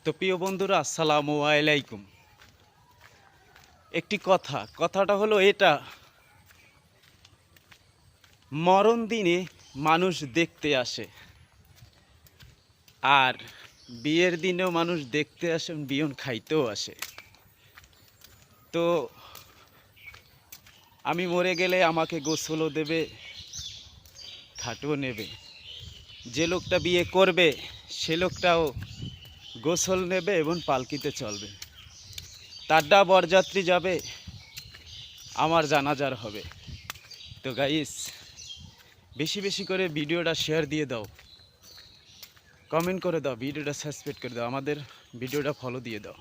তো প্রিয় বন্ধুরা, আসসালামু আলাইকুম। একটি কথাটা হলো এটা, মরণ দিনে মানুষ দেখতে আসে, আর বিয়ের দিনেও মানুষ দেখতে আসে, বিয়ন খাইতেও আসে। তো আমি মরে গেলে আমাকে গোসলও দেবে, খাটও নেবে। যে লোকটা বিয়ে করবে সে লোকটাও গোসল নেবে এবং পালকিতে চলবে। তারটা বরযাত্রী যাবে, আমার জানাজার হবে। তো গাইস, বেশি বেশি করে ভিডিওটা শেয়ার দিয়ে দাও, কমেন্ট করে দাও, ভিডিওটা সাবস্ক্রাইব করে দাও, আমাদের ভিডিওটা ফলো দিয়ে দাও।